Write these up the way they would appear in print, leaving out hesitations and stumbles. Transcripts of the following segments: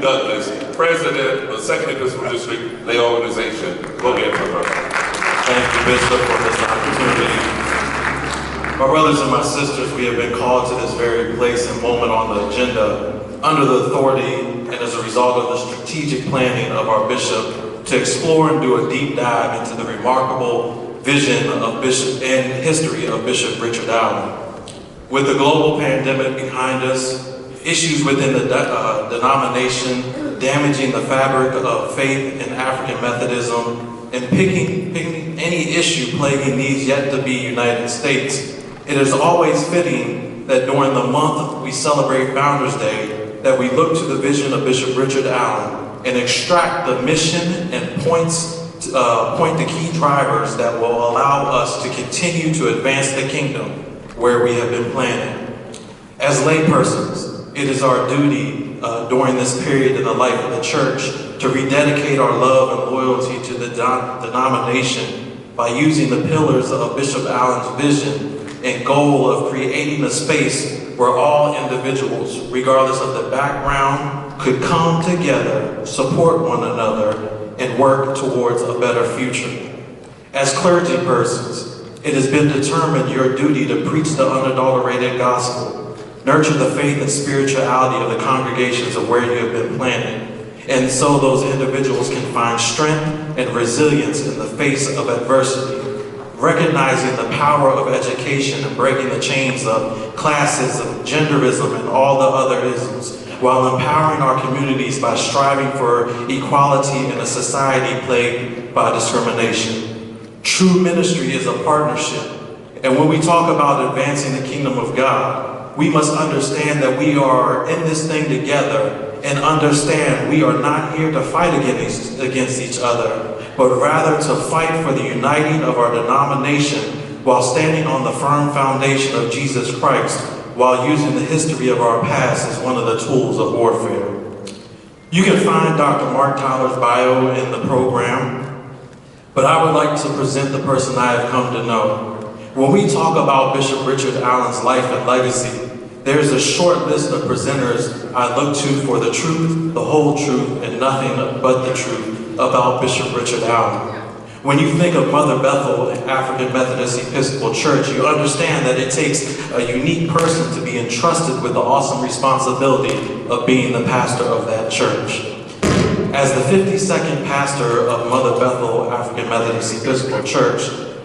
Douglas, President of the 2nd Episcopal District Lay Organization. Go ahead, brother. Thank you, Bishop, for this opportunity. My brothers and my sisters, we have been called to this very place and moment on the agenda under the authority and as a result of the strategic planning of our bishop to explore and do a deep dive into the remarkable vision of Bishop and history of Bishop Richard Allen. With the global pandemic behind us, issues within the denomination damaging the fabric of faith in African Methodism, and picking any issue plaguing these yet to be United States, it is always fitting that during the month we celebrate Founders Day, that we look to the vision of Bishop Richard Allen and extract the mission and point the key drivers that will allow us to continue to advance the kingdom where we have been planted. As laypersons, it is our duty during this period in the life of the church to rededicate our love and loyalty to the denomination by using the pillars of Bishop Allen's vision and goal of creating a space where all individuals, regardless of the background, could come together, support one another, and work towards a better future. As clergy persons, it has been determined your duty to preach the unadulterated gospel, nurture the faith and spirituality of the congregations of where you have been planted, and so those individuals can find strength and resilience in the face of adversity, recognizing the power of education and breaking the chains of classism, genderism, and all the other isms, while empowering our communities by striving for equality in a society plagued by discrimination. True ministry is a partnership, and when we talk about advancing the kingdom of God, we must understand that we are in this thing together and understand we are not here to fight against each other, but rather to fight for the uniting of our denomination while standing on the firm foundation of Jesus Christ, while using the history of our past as one of the tools of warfare. You can find Dr. Mark Tyler's bio in the program, but I would like to present the person I have come to know. When we talk about Bishop Richard Allen's life and legacy, there's a short list of presenters I look to for the truth, the whole truth, and nothing but the truth about Bishop Richard Allen. When you think of Mother Bethel and African Methodist Episcopal Church, you understand that it takes a unique person to be entrusted with the awesome responsibility of being the pastor of that church. As the 52nd pastor of Mother Bethel African Methodist Episcopal Church,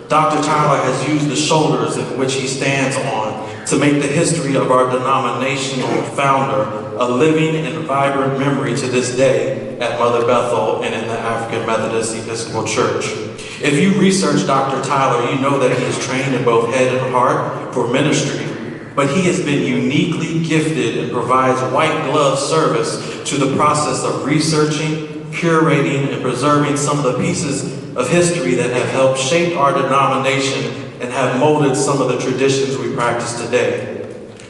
Dr. Tyler has used the shoulders in which he stands on to make the history of our denominational founder a living and vibrant memory to this day at Mother Bethel and in the African Methodist Episcopal Church. If you research Dr. Tyler, you know that he is trained in both head and heart for ministry, but he has been uniquely gifted and provides white glove service to the process of researching, curating, and preserving some of the pieces of history that have helped shape our denomination and have molded some of the traditions we practice today.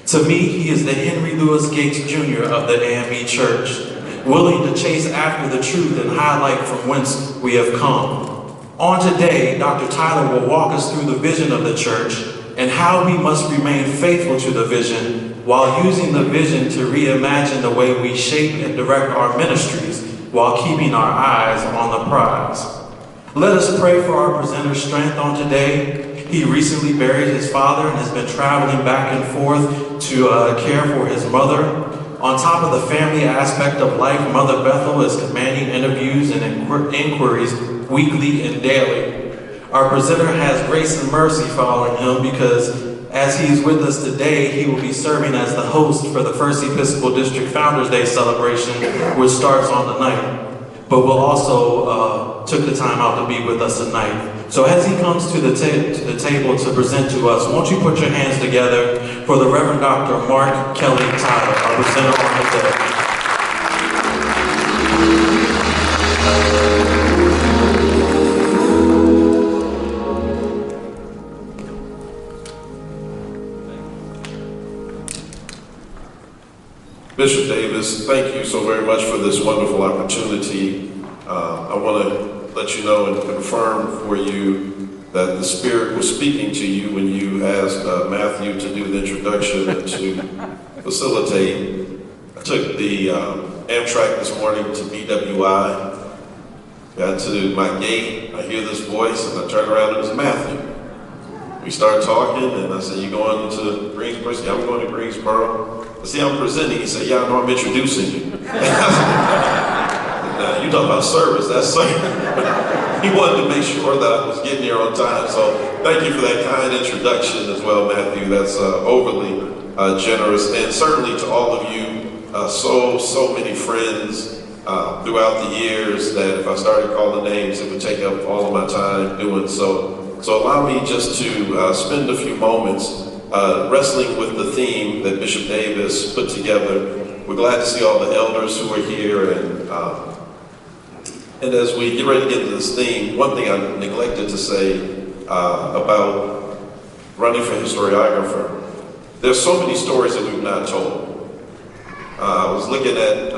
To me, he is the Henry Louis Gates Jr. of the AME Church, willing to chase after the truth and highlight from whence we have come. On today, Dr. Tyler will walk us through the vision of the church and how we must remain faithful to the vision while using the vision to reimagine the way we shape and direct our ministries while keeping our eyes on the prize. Let us pray for our presenter's strength on today. He recently buried his father and has been traveling back and forth to care for his mother. On top of the family aspect of life, Mother Bethel is commanding interviews and inquiries weekly and daily. Our presenter has grace and mercy following him because as he is with us today, he will be serving as the host for the 1st Episcopal District Founders Day celebration, which starts on the 9th. But will also took the time out to be with us tonight. So as he comes to the table to present to us, won't you put your hands together for the Reverend Dr. Mark Kelly Tyler, our presenter on the day. Bishop Davis, thank you so very much for this wonderful opportunity. I want to let you know and confirm for you that the Spirit was speaking to you when you asked Matthew to do the introduction and to facilitate. I took the Amtrak this morning to BWI. Got to my gate, I hear this voice, and I turn around, and it was Matthew. We started talking, and I said, "You going to Greensboro?" He said, "Yeah, I'm going to Greensboro." I said, "I'm presenting." He said, "Yeah, I know, I'm introducing you." Now, you talk about service, that's service. He wanted to make sure that I was getting here on time, so thank you for that kind introduction as well, Matthew. That's overly generous, and certainly to all of you, so many friends throughout the years that if I started calling names, it would take up all of my time doing so. So allow me just to spend a few moments wrestling with the theme that Bishop Davis put together. We're glad to see all the elders who are here, and as we get ready to get into this theme, one thing I neglected to say about running for historiographer, there's so many stories that we've not told. I was looking at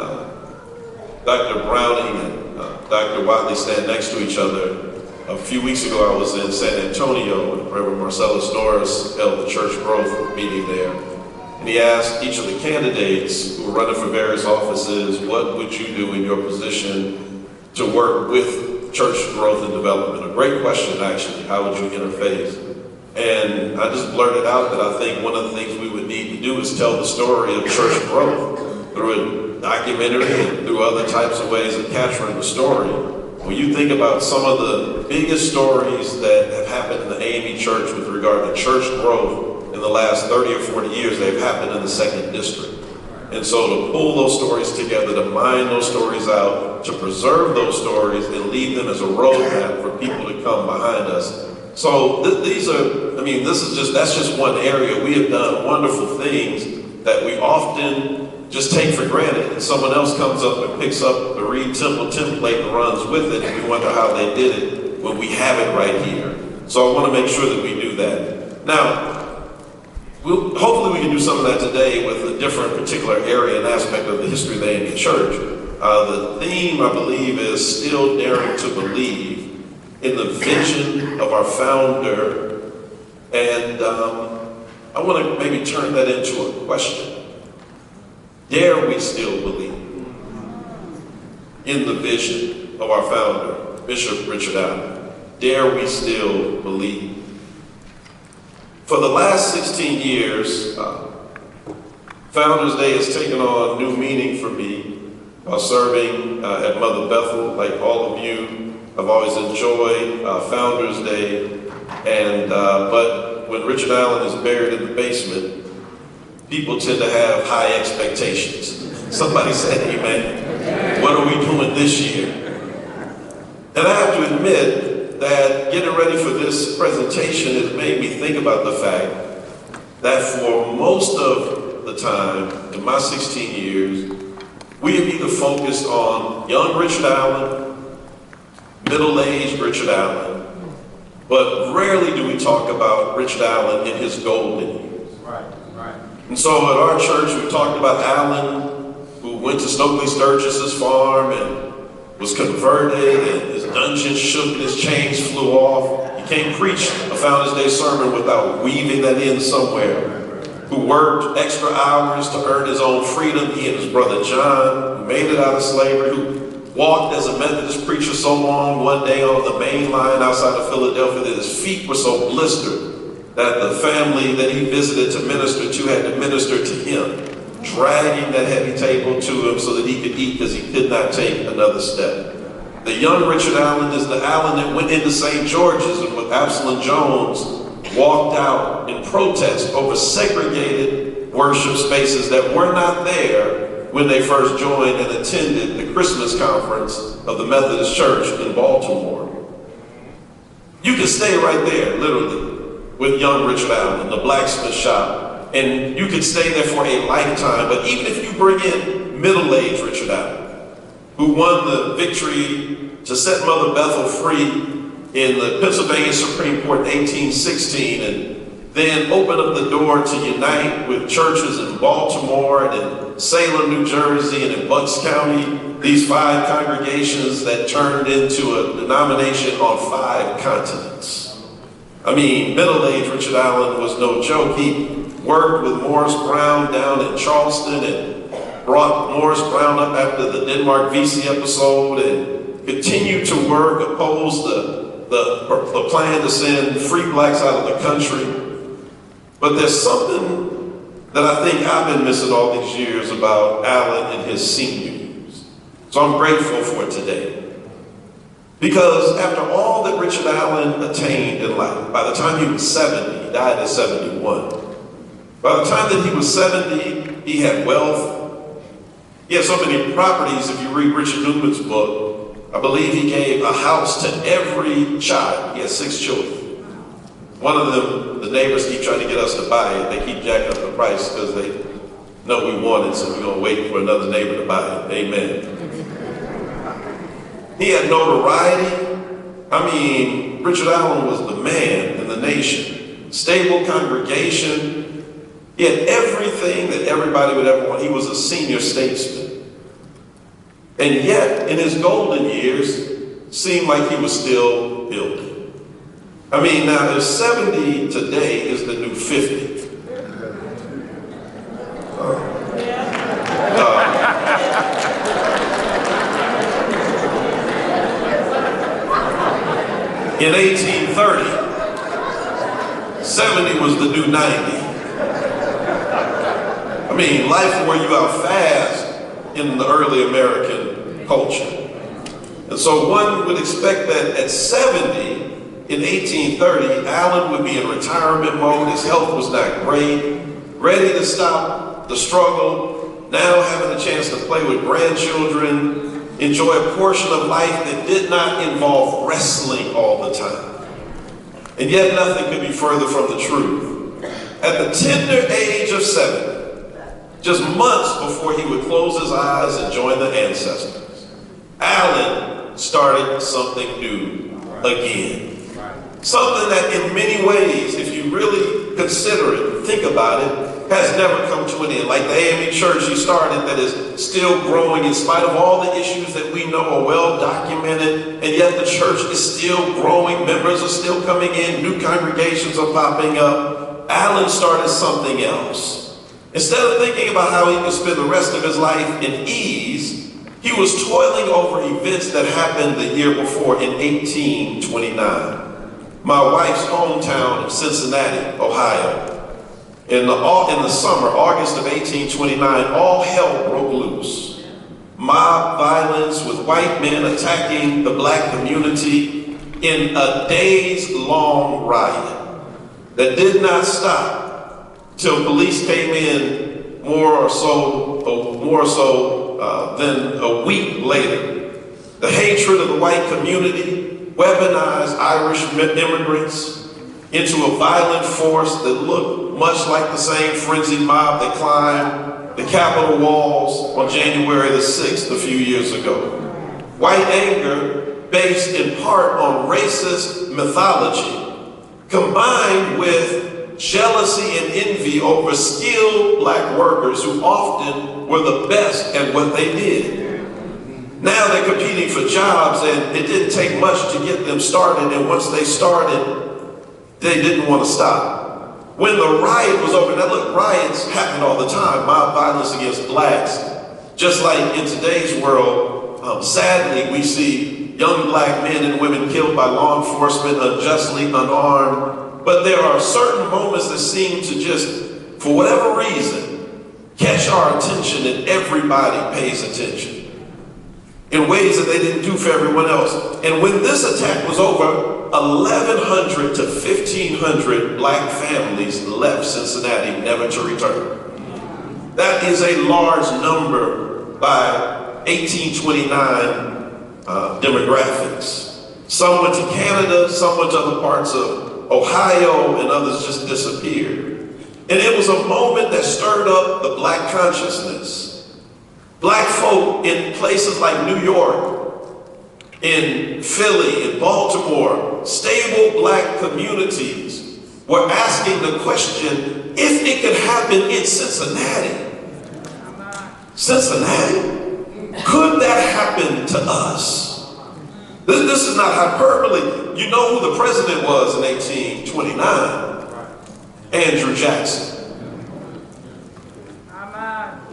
Dr. Browning and Dr. Watley stand next to each other. A few weeks ago, I was in San Antonio, and Reverend Marcellus Norris held the church growth meeting there. And he asked each of the candidates who were running for various offices, what would you do in your position to work with church growth and development? A great question, actually. How would you interface? And I just blurted out that I think one of the things we would need to do is tell the story of church growth through a documentary and through other types of ways of capturing the story. When you think about some of the biggest stories that have happened in the AME Church with regard to church growth in the last 30 or 40 years, they've happened in the 2nd District. And so to pull those stories together, to mine those stories out, to preserve those stories and leave them as a roadmap for people to come behind us. So that's just one area. We have done wonderful things that we often just take for granted, and someone else comes up and picks up the Reed Temple template and runs with it, and we wonder how they did it when we have it right here. So I want to make sure that we do that. Now, hopefully we can do some of that today with a different particular area and aspect of the history of the AME Church. The theme, I believe, is still daring to believe in the vision of our founder, and I want to maybe turn that into a question. Dare we still believe in the vision of our founder, Bishop Richard Allen? Dare we still believe? For the last 16 years, Founders Day has taken on new meaning for me while serving at Mother Bethel. Like all of you, I've always enjoyed Founders Day, but when Richard Allen is buried in the basement, people tend to have high expectations. Somebody said, "Amen. What are we doing this year?" And I have to admit that getting ready for this presentation has made me think about the fact that for most of the time in my 16 years, we have either focused on young Richard Allen, middle-aged Richard Allen, but rarely do we talk about Richard Allen in his golden years. And so at our church, we talked about Allen, who went to Stokely Sturgis's farm and was converted, and his dungeon shook and his chains flew off. You can't preach a Founders Day sermon without weaving that in somewhere. Who worked extra hours to earn his own freedom, he and his brother John, who made it out of slavery, who walked as a Methodist preacher so long one day on the main line outside of Philadelphia that his feet were so blistered that the family that he visited to minister to had to minister to him, dragging that heavy table to him so that he could eat because he could not take another step. The young Richard Allen is the Allen that went into St. George's and with Absalom Jones walked out in protest over segregated worship spaces that were not there when they first joined and attended the Christmas conference of the Methodist Church in Baltimore. You can stay right there, literally, with young Richard Allen, the blacksmith shop, and you could stay there for a lifetime. But even if you bring in middle-aged Richard Allen, who won the victory to set Mother Bethel free in the Pennsylvania Supreme Court in 1816, and then opened up the door to unite with churches in Baltimore and in Salem, New Jersey, and in Bucks County, these 5 congregations that turned into a denomination on 5 continents. I mean, middle-aged Richard Allen was no joke. He worked with Morris Brown down in Charleston and brought Morris Brown up after the Denmark VC episode and continued to work, oppose the plan to send free blacks out of the country. But there's something that I think I've been missing all these years about Allen in his senior years. So I'm grateful for it today. Because after all that Richard Allen attained in life, by the time he was 70, he died at 71. By the time that he was 70, he had wealth. He had so many properties. If you read Richard Newman's book, I believe he gave a house to every child. He had 6 children. One of them, the neighbors keep trying to get us to buy it. They keep jacking up the price because they know we want it, so we're going to wait for another neighbor to buy it. Amen. He had notoriety. I mean, Richard Allen was the man in the nation. Stable congregation. He had everything that everybody would ever want. He was a senior statesman. And yet, in his golden years, seemed like he was still building. I mean, now, if 70 today is the new 50. In 1830, 70 was the new 90. I mean, life wore you out fast in the early American culture. And so one would expect that at 70, in 1830, Allen would be in retirement mode. His health was not great, ready to stop the struggle, now having a chance to play with grandchildren, enjoy a portion of life that did not involve wrestling all the time. And yet nothing could be further from the truth. At the tender age of 70, just months before he would close his eyes and join the ancestors, Allen started something new again. Something that in many ways, if you really consider it, think about it, has never come to an end. Like the AME church he started that is still growing in spite of all the issues that we know are well documented, and yet the church is still growing. Members are still coming in. New congregations are popping up. Allen started something else. Instead of thinking about how he could spend the rest of his life in ease, he was toiling over events that happened the year before in 1829. My wife's hometown of Cincinnati, Ohio. In the summer, August of 1829, all hell broke loose. Mob violence with white men attacking the black community in a days-long riot that did not stop till police came in more so than a week later. The hatred of the white community weaponized Irish immigrants into a violent force that looked much like the same frenzied mob that climbed the Capitol walls on January the 6th a few years ago. White anger based in part on racist mythology, combined with jealousy and envy over skilled black workers who often were the best at what they did. Now they're competing for jobs, and it didn't take much to get them started, and once they started, they didn't want to stop. When the riot was over, now look, riots happen all the time, mob violence against blacks. Just like in today's world, sadly, we see young black men and women killed by law enforcement, unjustly unarmed. But there are certain moments that seem to just, for whatever reason, catch our attention, and everybody pays attention in ways that they didn't do for everyone else. And when this attack was over, 1,100 to 1,500 black families left Cincinnati, never to return. That is a large number by 1829 demographics. Some went to Canada, some went to other parts of Ohio, and others just disappeared. And it was a moment that stirred up the black consciousness. Black folk in places like New York, in Philly, in Baltimore, stable black communities were asking the question, if it could happen in Cincinnati, could that happen to us? This is not hyperbole. You know who the president was in 1829? Andrew Jackson.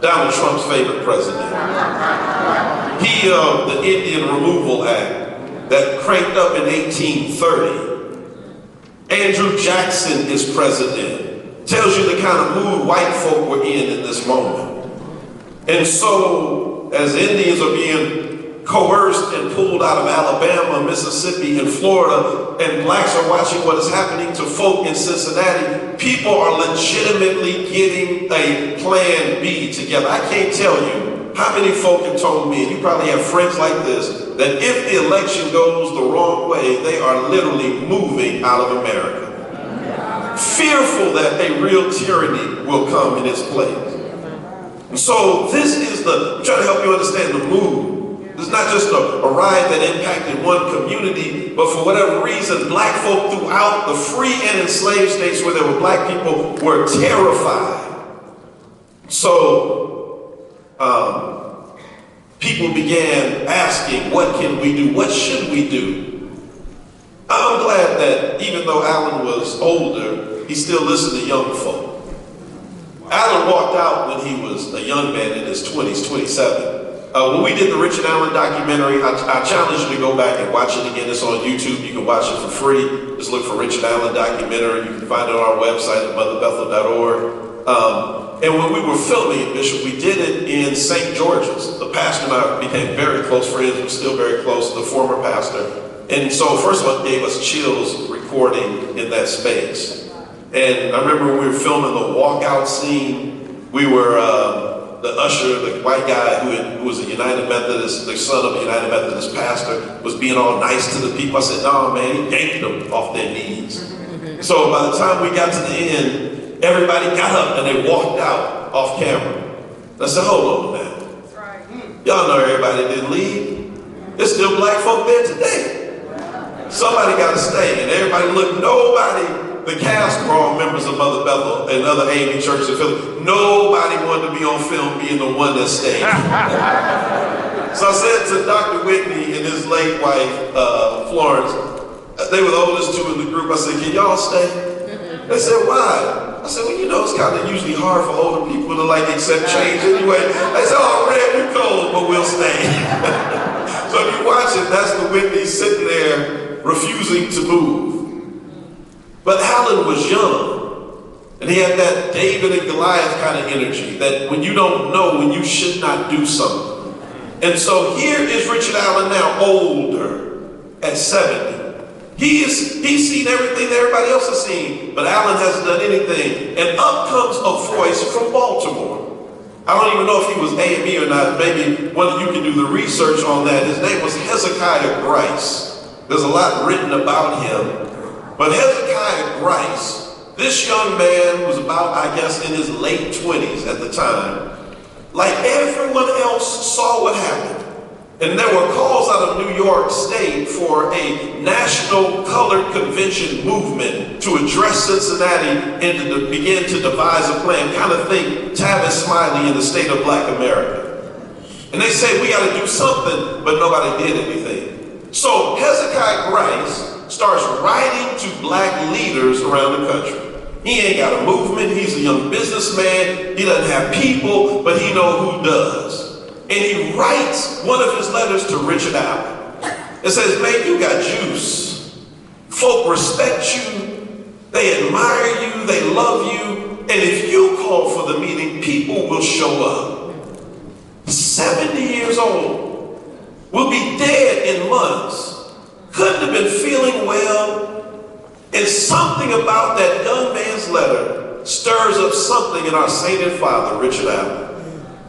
Donald Trump's favorite president. The Indian Removal Act that cranked up in 1830. Andrew Jackson is president. Tells you the kind of mood white folk were in this moment. And so, as Indians are being coerced and pulled out of Alabama, Mississippi, and Florida, and blacks are watching what is happening to folk in Cincinnati, people are legitimately getting a plan B together. I can't tell you how many folk have told me, and you probably have friends like this, that if the election goes the wrong way, they are literally moving out of America. Fearful that a real tyranny will come in its place. And so this is I'm trying to help you understand the mood. It's not just a riot that impacted one community, but for whatever reason, black folk throughout the free and enslaved states where there were black people were terrified. So people began asking, what can we do? What should we do? I'm glad that even though Alan was older, he still listened to young folk. Alan walked out when he was a young man in his 20s, 27. When we did the Richard Allen documentary, I challenge you to go back and watch it again. It's on YouTube. You can watch it for free. Just look for Richard Allen documentary. You can find it on our website at motherbethel.org. And when we were filming it, Bishop, we did it in St. George's. The pastor and I became very close friends. We're still very close, the former pastor. And so, first of all, it gave us chills recording in that space. And I remember when we were filming the walkout scene, we were, the usher, the white guy who was a United Methodist, the son of a United Methodist pastor, was being all nice to the people. I said, no, man, he yanked them off their knees. So by the time we got to the end, everybody got up and they walked out off camera. I said, hold on now. That's right. Y'all know everybody didn't leave. There's still black folk there today. Somebody got to stay, and everybody looked, the cast were all members of Mother Bethel and other AME churches in Philly. Nobody wanted to be on film being the one that stayed. So I said to Dr. Whitney and his late wife, Florence, they were the oldest two in the group, I said, can y'all stay? They said, why? I said, well, you know, it's kind of usually hard for older people to accept change anyway. They said, oh, Red, we're cold, but we'll stay. So if you watch it, that's the Whitney sitting there refusing to move. But Alan was young, and he had that David and Goliath kind of energy, that when you don't know, when you should not do something. And so here is Richard Allen now, older, at 70. He's seen everything that everybody else has seen, but Allen hasn't done anything. And up comes a voice from Baltimore. I don't even know if he was AME or not. Maybe one of you can do the research on that. His name was Hezekiah Grice. There's a lot written about him. But Hezekiah Grice, this young man was about, I guess, in his late 20s at the time. Like everyone else saw what happened. And there were calls out of New York State for a national colored convention movement to address Cincinnati and to begin to devise a plan, kind of think Tavis Smiley in the state of Black America. And they said, we got to do something, but nobody did anything. So Hezekiah Grice starts writing to black leaders around the country. He ain't got a movement, he's a young businessman, he doesn't have people, but he knows who does. And he writes one of his letters to Richard Allen. It says, man, you got juice. Folk respect you, they admire you, they love you, and if you call for the meeting, people will show up. 70 years old, will be dead in months. Couldn't have been feeling well. And something about that young man's letter stirs up something in our sainted father, Richard Allen.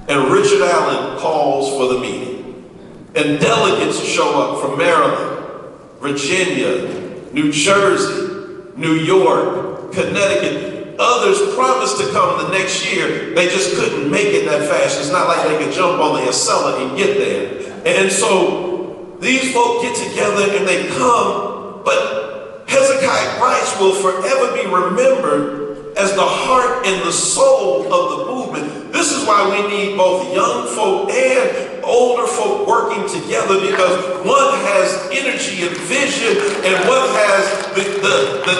And Richard Allen calls for the meeting. And delegates show up from Maryland, Virginia, New Jersey, New York, Connecticut. Others promised to come the next year. They just couldn't make it that fast. It's not like they could jump on the Acela and get there. And so these folk get together and they come, but Hezekiah Grice will forever be remembered as the heart and the soul of the movement. This is why we need both young folk and older folk working working together because one has energy and vision and one has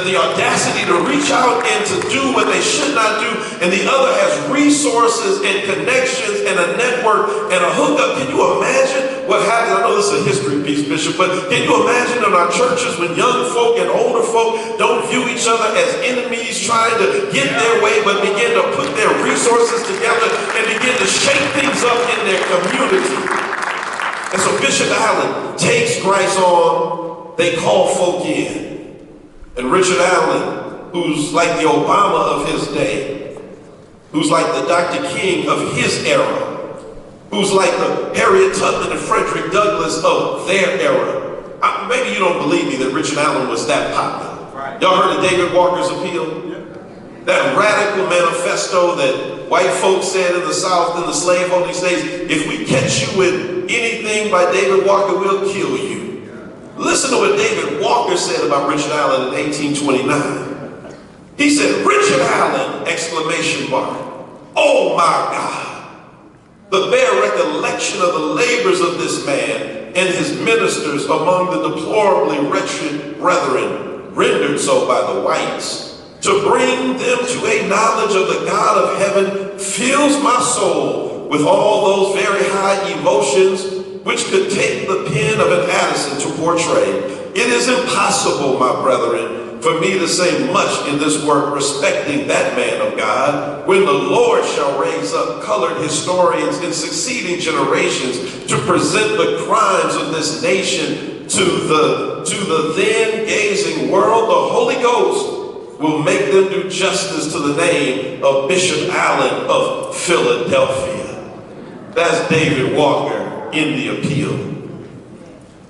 the audacity to reach out and to do what they should not do, and the other has resources and connections and a network and a hookup. Can you imagine what happens? I know this is a history piece, Bishop, but can you imagine in our churches when young folk and older folk don't view each other as enemies trying to get their way, but begin to put their resources together and begin to shake things up in their community? And so Bishop Allen takes Christ on, they call folk in. And Richard Allen, who's like the Obama of his day, who's like the Dr. King of his era, who's like the Harriet Tubman and Frederick Douglass of their era. Maybe you don't believe me that Richard Allen was that popular. Right. Y'all heard of David Walker's appeal? Yeah. That radical manifesto that white folks said in the South in the slaveholding states, if we catch you with anything by David Walker, we'll kill you. Listen to what David Walker said about Richard Allen in 1829. He said, Richard Allen, exclamation mark, oh my God. The bare recollection of the labors of this man and his ministers among the deplorably wretched brethren, rendered so by the whites, to bring them to a knowledge of the God of heaven, fills my soul with all those very high emotions which could take the pen of an Addison to portray. It is impossible, my brethren, for me to say much in this work respecting that man of God, when the Lord shall raise up colored historians in succeeding generations to present the crimes of this nation to the then gazing world. The Holy Ghost will make them do justice to the name of Bishop Allen of Philadelphia. That's David Walker in the appeal.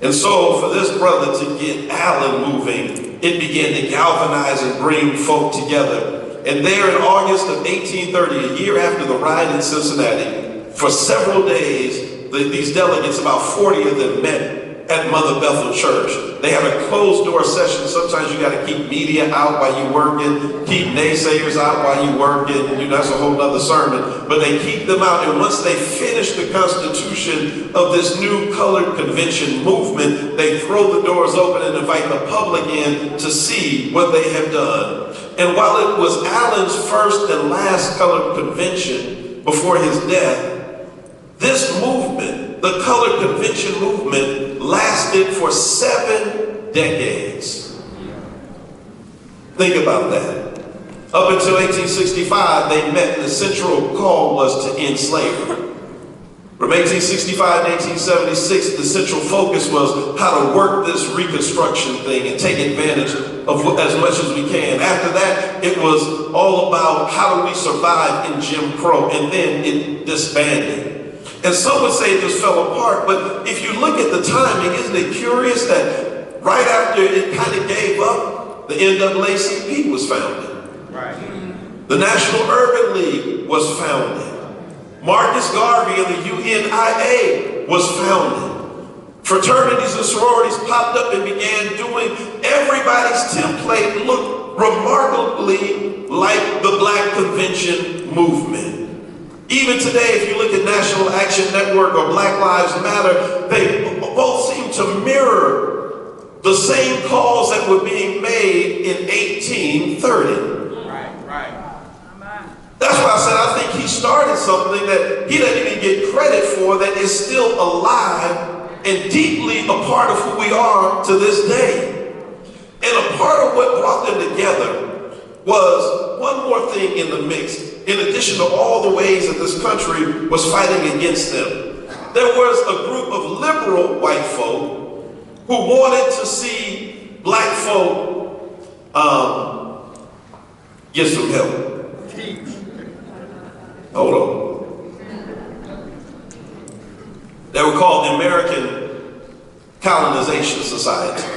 And so for this brother to get Allen moving, it began to galvanize and bring folk together. And there in August of 1830, a year after the riot in Cincinnati, for several days, these delegates, about 40 of them, met at Mother Bethel Church. They had a closed door session. Sometimes you got to keep media out while you're working, keep naysayers out while you're working. You know, that's a whole nother sermon. But they keep them out. And once they finish the constitution of this new colored convention movement, they throw the doors open and invite the public in to see what they have done. And while it was Allen's first and last colored convention before his death, this movement, the colored convention movement, lasted for 7 decades. Think about that. Up until 1865, they met, and the central call was to end slavery. From 1865 to 1876, the central focus was how to work this Reconstruction thing and take advantage of as much as we can. After that, it was all about how do we survive in Jim Crow, and then it disbanded. And some would say it just fell apart, but if you look at the timing, isn't it curious that right after it kind of gave up, the NAACP was founded. Right. The National Urban League was founded. Marcus Garvey and the UNIA was founded. Fraternities and sororities popped up and began doing everybody's template looked remarkably like the Black Convention movement. Even today, if you look at National Action Network or Black Lives Matter, they both seem to mirror the same calls that were being made in 1830. Right. That's why I said I think he started something that he doesn't even get credit for, that is still alive and deeply a part of who we are to this day. And a part of what brought them together was one more thing in the mix. In addition to all the ways that this country was fighting against them, there was a group of liberal white folk who wanted to see black folk get some help. Hold on. They were called the American Colonization Society.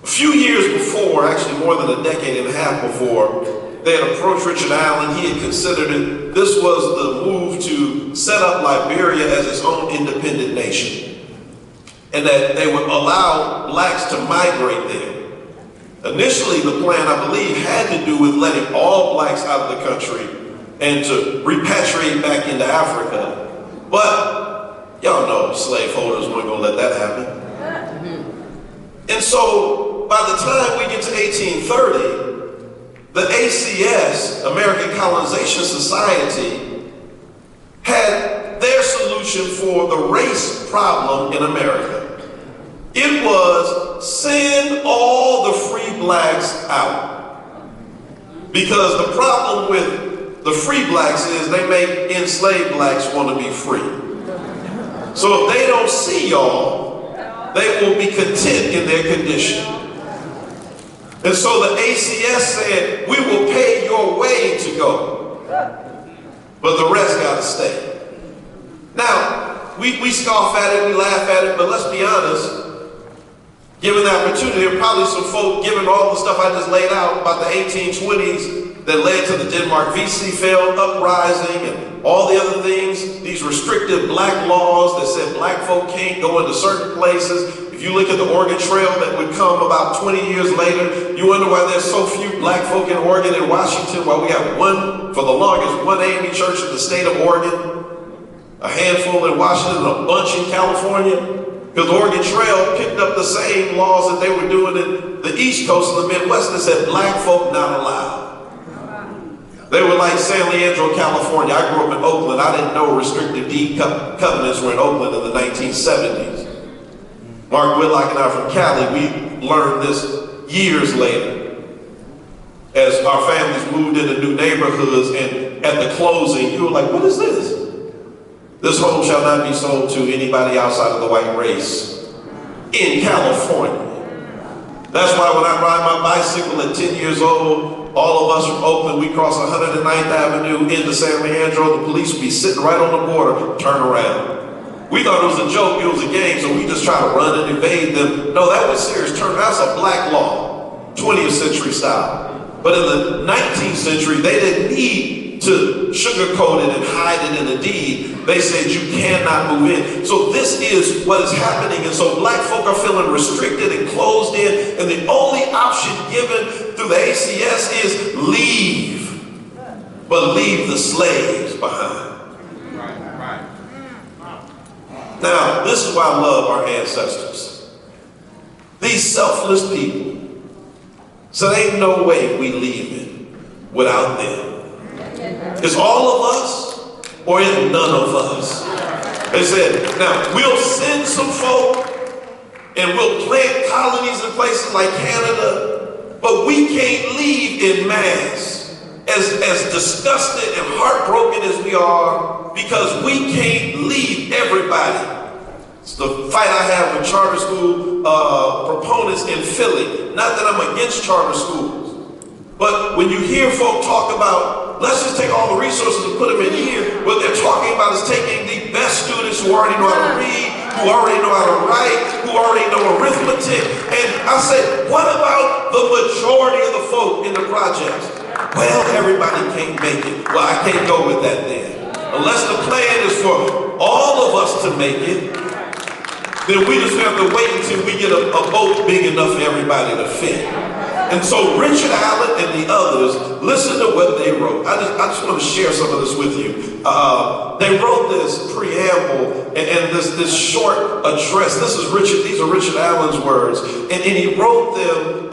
A few years before, actually more than a decade and a half before, they had approached Richard Allen. He had considered it. This was the move to set up Liberia as its own independent nation, and that they would allow blacks to migrate there. Initially, the plan, I believe, had to do with letting all blacks out of the country and to repatriate back into Africa. But y'all slaveholders weren't going to let that happen. And so by the time we get to 1830, the ACS, American Colonization Society, had their solution for the race problem in America. It was send all the free blacks out. Because the problem with the free blacks is they make enslaved blacks want to be free. So if they don't see y'all, they will be content in their condition. And so the ACS said, we will pay your way to go, but the rest got to stay. Now, we scoff at it, we laugh at it, but let's be honest, given the opportunity, there are probably some folk, given all the stuff I just laid out about the 1820s that led to the Denmark VC failed uprising and all the other things, these restrictive black laws that said black folk can't go into certain places. If you look at the Oregon Trail that would come about 20 years later, you wonder why there's so few black folk in Oregon and Washington, why we have one, for the longest, one AME church in the state of Oregon, a handful in Washington, and a bunch in California. Because the Oregon Trail picked up the same laws that they were doing in the East Coast and the Midwest that said black folk not allowed. They were like San Leandro, California. I grew up in Oakland. I didn't know restrictive deed covenants were in Oakland in the 1970s. Mark Whitlock and I from Cali, we learned this years later. As our families moved into new neighborhoods, and at the closing, you were like, what is this? This home shall not be sold to anybody outside of the white race in California. That's why when I ride my bicycle at 10 years old, all of us from Oakland, we cross 109th Avenue into San Leandro, the police would be sitting right on the border, turn around. We thought it was a joke, it was a game, so we just try to run and evade them. No, that was serious. That's a black law, 20th century style. But in the 19th century, they didn't need to sugarcoat it and hide it in a deed. They said you cannot move in. So this is what is happening. And so black folk are feeling restricted and closed in. And the only option given through the ACS is leave. But leave the slaves behind. Now, this is why I love our ancestors. These selfless people. So there ain't no way we leaving without them. It's all of us or it's none of us. They said, now we'll send some folk and we'll plant colonies in places like Canada, but we can't leave in mass. As disgusted and heartbroken as we are, because we can't leave everybody. It's the fight I have with charter school proponents in Philly. Not that I'm against charter schools, but when you hear folk talk about, let's just take all the resources and put them in here, what they're talking about is taking the best students who already know how to read, who already know how to write, who already know arithmetic. And I say, what about the majority of the folk in the projects? Well, everybody can't make it. Well, I can't go with that then. Unless the plan is for all of us to make it, then we just have to wait until we get a boat big enough for everybody to fit. And so Richard Allen and the others, listen to what they wrote. I just want to share some of this with you. They wrote this preamble and this short address. These are Richard Allen's words. And he wrote them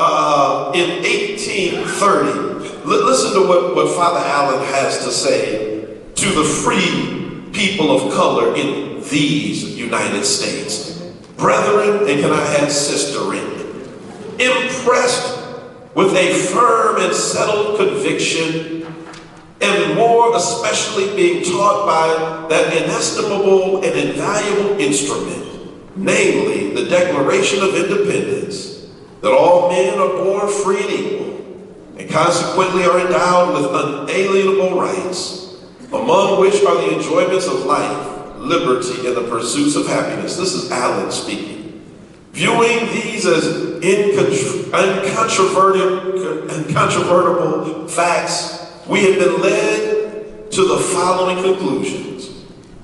in 1830. Listen to what Father Allen has to say to the free people of color in these United States. Brethren, and can I add sisterin, impressed with a firm and settled conviction, and more especially being taught by that inestimable and invaluable instrument, namely the Declaration of Independence, that all men are born free and equal, and consequently are endowed with unalienable rights, among which are the enjoyments of life, liberty, and the pursuits of happiness. This is Allen speaking. Viewing these as incontrovertible facts, we have been led to the following conclusions: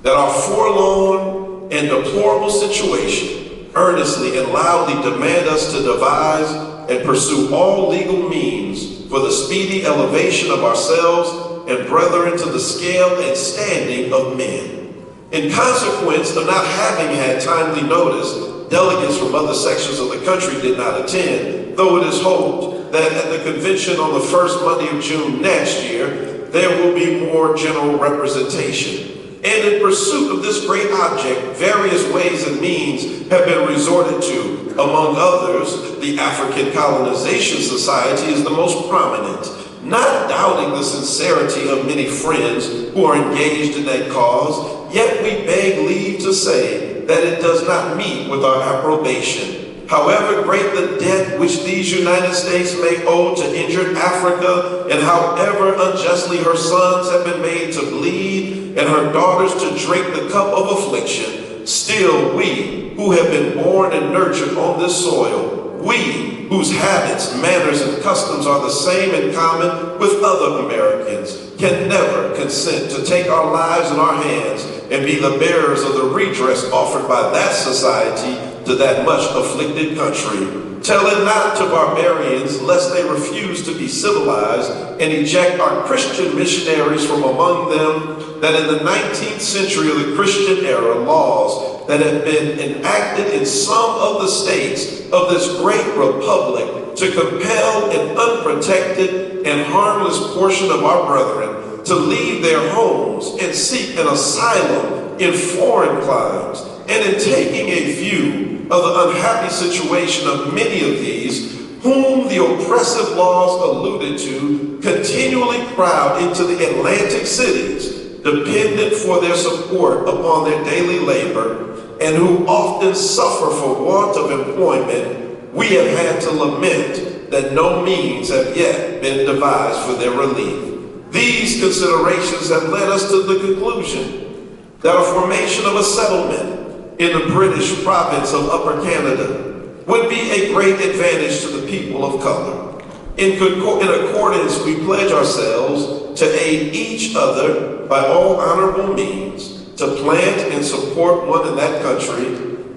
that our forlorn and deplorable situation earnestly and loudly demand us to devise and pursue all legal means for the speedy elevation of ourselves and brethren to the scale and standing of men, In consequence of not having had timely notice, delegates from other sections of the country did not attend, though it is hoped that at the convention on the first Monday of June next year, there will be more general representation. And in pursuit of this great object, various ways and means have been resorted to. Among others, the African Colonization Society is the most prominent. Not doubting the sincerity of many friends who are engaged in that cause, yet we beg leave to say that it does not meet with our approbation. However great the debt which these United States may owe to injured Africa, and however unjustly her sons have been made to bleed, and her daughters to drink the cup of affliction, still we, who have been born and nurtured on this soil, we, whose habits, manners, and customs are the same in common with other Americans, can never consent to take our lives in our hands and be the bearers of the redress offered by that society to that much afflicted country. Tell it not to barbarians, lest they refuse to be civilized and eject our Christian missionaries from among them, that in the 19th century of the Christian era, laws that have been enacted in some of the states of this great republic to compel an unprotected and harmless portion of our brethren to leave their homes and seek an asylum in foreign climes, and in taking a view of the unhappy situation of many of these, whom the oppressive laws alluded to, continually crowd into the Atlantic cities, dependent for their support upon their daily labor, and who often suffer for want of employment, we have had to lament that no means have yet been devised for their relief. These considerations have led us to the conclusion that a formation of a settlement in the British province of Upper Canada would be a great advantage to the people of color. In accordance, we pledge ourselves to aid each other by all honorable means, to plant and support one in that country,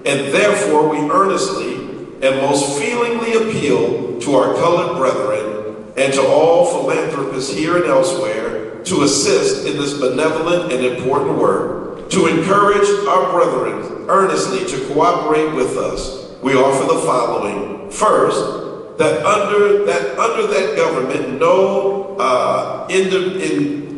and therefore we earnestly and most feelingly appeal to our colored brethren and to all philanthropists here and elsewhere to assist in this benevolent and important work, to encourage our brethren earnestly to cooperate with us. We offer the following. First, that under that government, no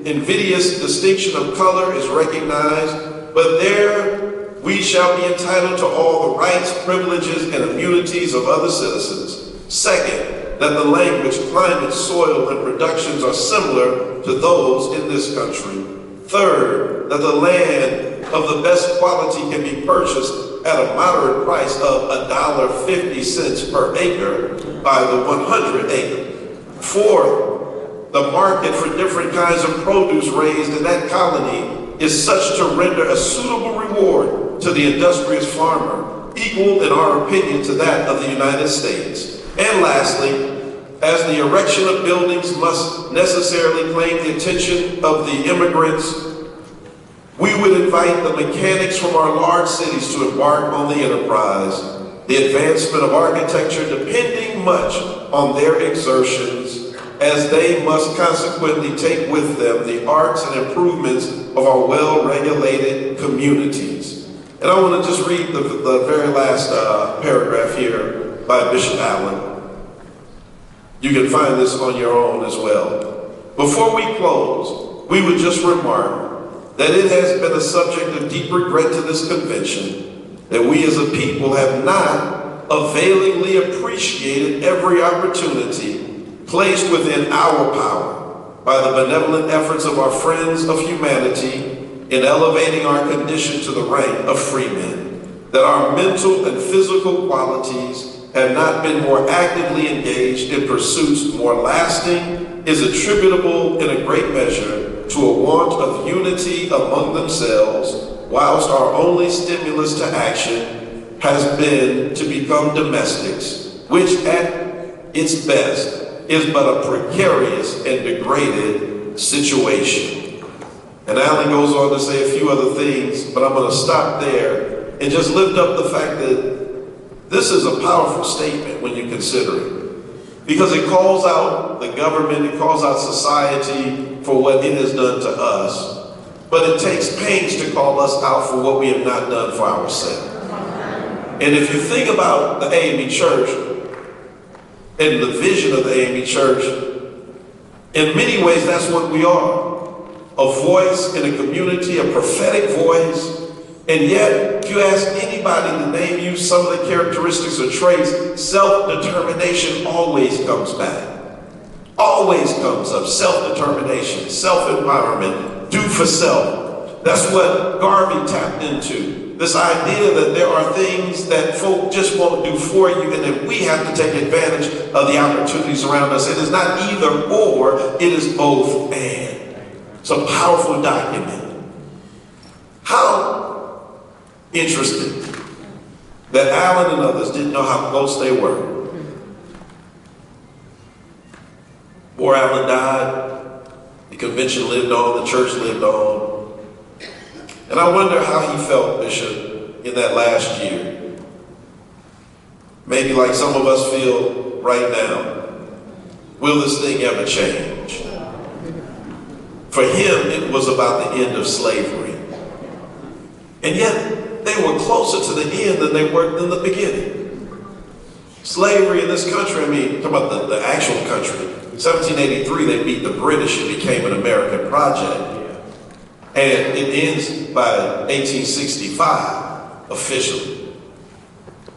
invidious distinction of color is recognized, but there we shall be entitled to all the rights, privileges, and immunities of other citizens. Second, that the language, climate, soil, and productions are similar to those in this country. Third, that the land of the best quality can be purchased at a moderate price of $1.50 per acre by the 100 acre. Fourth, the market for different kinds of produce raised in that colony is such to render a suitable reward to the industrious farmer, equal in our opinion to that of the United States. And lastly, as the erection of buildings must necessarily claim the attention of the immigrants, we would invite the mechanics from our large cities to embark on the enterprise, the advancement of architecture depending much on their exertions, as they must consequently take with them the arts and improvements of our well-regulated communities. And I want to just read the very last paragraph here by Bishop Allen. You can find this on your own as well. Before we close, we would just remark that it has been a subject of deep regret to this convention that we as a people have not availingly appreciated every opportunity placed within our power by the benevolent efforts of our friends of humanity in elevating our condition to the rank of free men, that our mental and physical qualities have not been more actively engaged in pursuits more lasting is attributable in a great measure to a want of unity among themselves, whilst our only stimulus to action has been to become domestics, which at its best is but a precarious and degraded situation. And Alan goes on to say a few other things, but I'm going to stop there and just lift up the fact that this is a powerful statement when you consider it, because it calls out the government, it calls out society for what it has done to us. but it takes pains to call us out for what we have not done for ourselves. And if you think about the AME Church and the vision of the AME Church, in many ways that's what we are. A voice in a community, a prophetic voice. And yet, if you ask anybody to name you some of the characteristics or traits, self-determination always comes back. Always comes up. Self-determination, self-empowerment, do for self. That's what Garvey tapped into. This idea that there are things that folk just won't do for you and that we have to take advantage of the opportunities around us. It is not either or, it is both and. It's a powerful document. How interesting that Allen and others didn't know how close they were. Before Allen died, the convention lived on, the church lived on. And I wonder how he felt, Bishop, in that last year. Maybe like some of us feel right now. Will this thing ever change? For him, it was about the end of slavery. And yet, they were closer to the end than they were in the beginning. Slavery in this country, I mean, talking about the actual country, 1783, they beat the British and became an American project. And it ends by 1865, officially.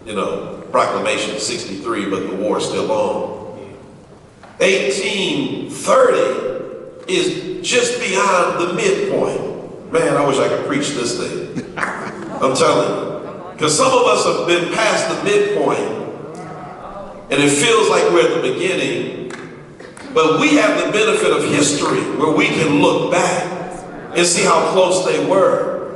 You know, proclamation 63, but the war is still on. 1830 is just beyond the midpoint. Man, I wish I could preach this thing. I'm telling you. Because some of us have been past the midpoint, and it feels like we're at the beginning, but we have the benefit of history where we can look back and see how close they were.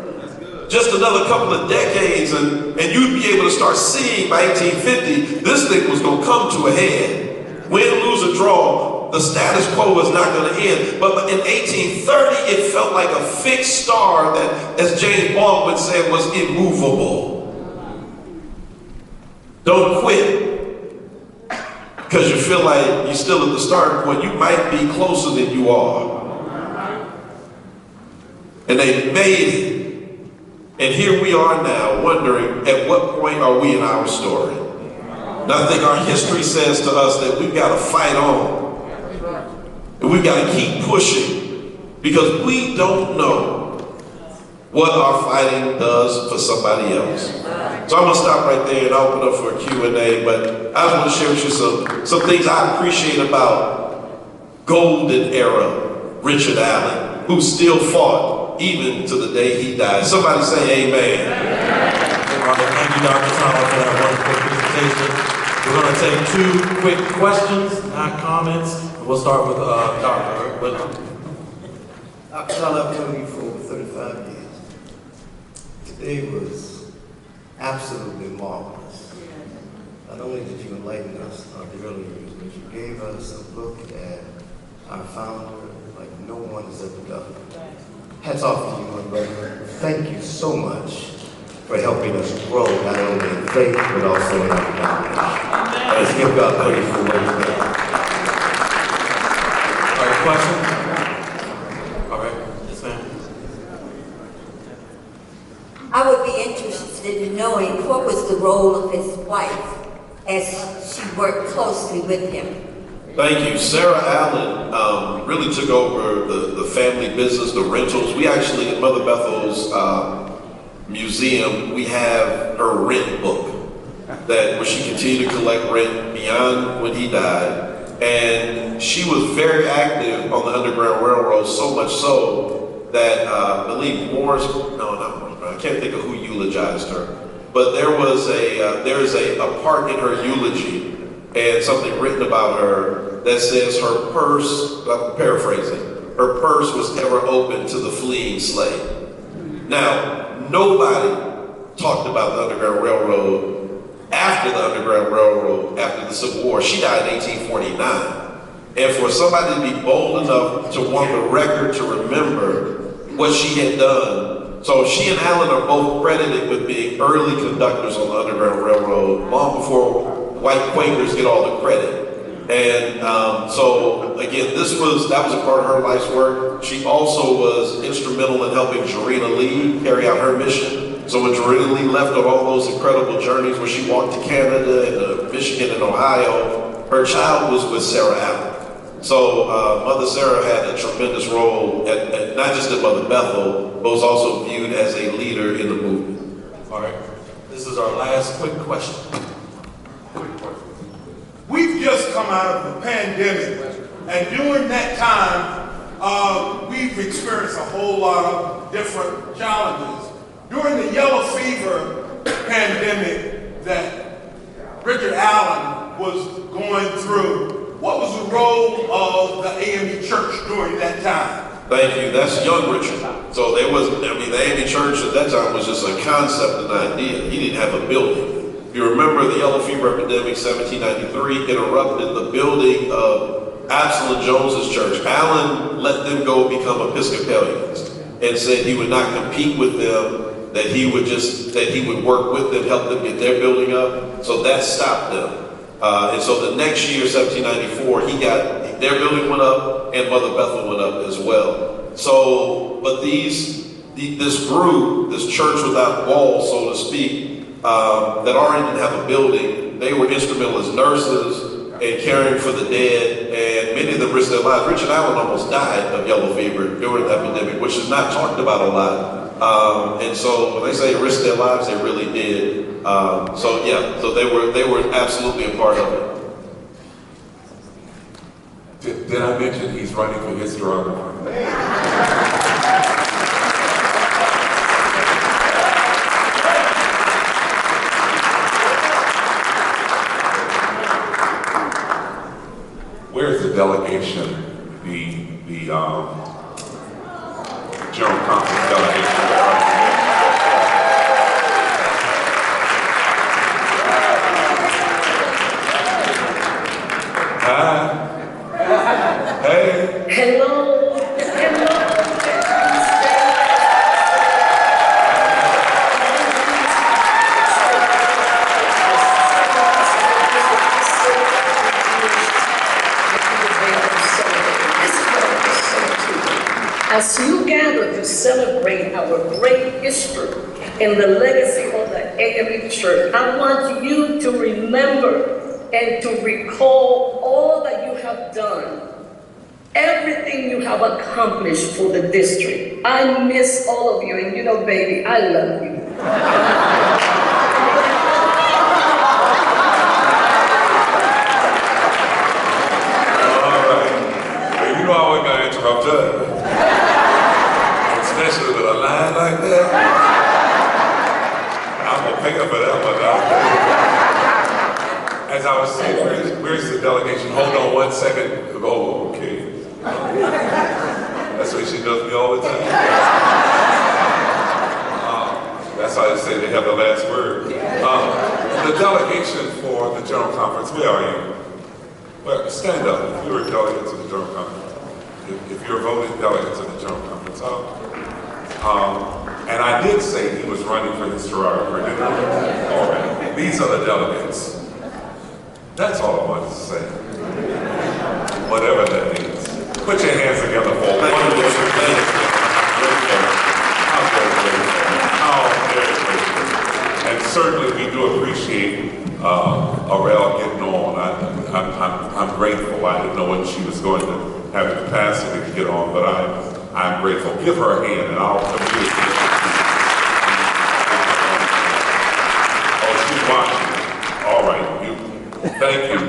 Just another couple of decades, and you'd be able to start seeing by 1850, this thing was going to come to a head. Win, lose, or draw, the status quo was not going to end. But in 1830, it felt like a fixed star that, as James Baldwin said, was immovable. Don't quit, because you feel like you're still at the starting point. You might be closer than you are. And they made it. And here we are now wondering, at what point are we in our story? And I think our history says to us that we've got to fight on. And we've got to keep pushing, because we don't know what our fighting does for somebody else. So I'm going to stop right there and open up for a Q&A, but I just want to share with you some things I appreciate about golden era Richard Allen, who still fought even to the day he died. Somebody say amen. Thank you, Dr. Thomas, for that wonderful presentation. We're going to take 2 quick questions, not comments. We'll start with Dr. Whitlam. Dr. Tyler, I've known you for over 35 years. Today was absolutely marvelous. Not only did you enlighten us on the early years, but you gave us a look at our founder like no one has ever done. Hats off to you, my brother. Thank you so much for helping us grow, not only in faith, but also in our knowledge. Let's give God praise for what he's done. Question? All right, yes, ma'am. I would be interested in knowing what was the role of his wife as she worked closely with him. Thank you. Sarah Allen really took over the family business, the rentals. We actually, at Mother Bethel's museum, we have her rent book where she continued to collect rent beyond when he died. And she was very active on the Underground Railroad, so much so that I believe Morris, I can't think of who eulogized her, but there's a part in her eulogy and something written about her that says her purse, I'm paraphrasing, her purse was ever open to the fleeing slave. Now, nobody talked about the Underground Railroad after the Underground Railroad, after the Civil War. She died in 1849. And for somebody to be bold enough to want the record to remember what she had done. So she and Allen are both credited with being early conductors on the Underground Railroad, long before white Quakers get all the credit. And so again, that was a part of her life's work. She also was instrumental in helping Jarena Lee carry out her mission. So when Jarena Lee left on all those incredible journeys where she walked to Canada and to Michigan and Ohio, her child was with Sarah Allen. So Mother Sarah had a tremendous role, at not just at Mother Bethel, but was also viewed as a leader in the movement. All right, this is our last quick question. We've just come out of the pandemic, and during that time, we've experienced a whole lot of different challenges. During the yellow fever pandemic that Richard Allen was going through, what was the role of the AME Church during that time? Thank you. That's young Richard. So the AME Church at that time was just a concept, an idea. He didn't have a building. If you remember the yellow fever epidemic, 1793, interrupted the building of Absalom Jones's church. Allen let them go become Episcopalians and said he would not compete with them, that he would work with them, help them get their building up. So that stopped them. And so the next year, 1794, their building went up and Mother Bethel went up as well. So, but this group, this church without walls, so to speak, that already didn't have a building, they were instrumental as nurses and caring for the dead, and many of them risked their lives. Richard Allen almost died of yellow fever during the epidemic, which is not talked about a lot. And so when they say risked their lives, they really did. So they were absolutely a part of it. Did I mention he's running for historiographer? Where's the delegation, the General Conference delegation? Hi. Hey. Hello. As you gather to celebrate our great history and the legacy of the AME Church, I want you to remember and to recall all that you have done, everything you have accomplished for the district. I miss all of you, and you know, baby, I love you. All right. Well, you know I wasn't going to interrupt her. Especially with a line like that. I'm going to pay her for that one. As I was saying, where's the delegation? Hold on 1 second. Oh, okay. That's what she does me all the time. That's why I say they have the last word. The delegation for the General Conference, where are you? Well, stand up if you're a delegate to the General Conference. If you're a voting delegate to the General Conference. And I did say he was running for historiographer, didn't I? All right. These are the delegates. That's all I wanted to say. Whatever that means. Put your hands together for one of the And certainly we do appreciate Aurel getting on. I'm grateful. I didn't know when she was going to have the capacity to get on, but I'm grateful. Give her a hand and I'll communicate. Oh, she's watching. All right. Thank you.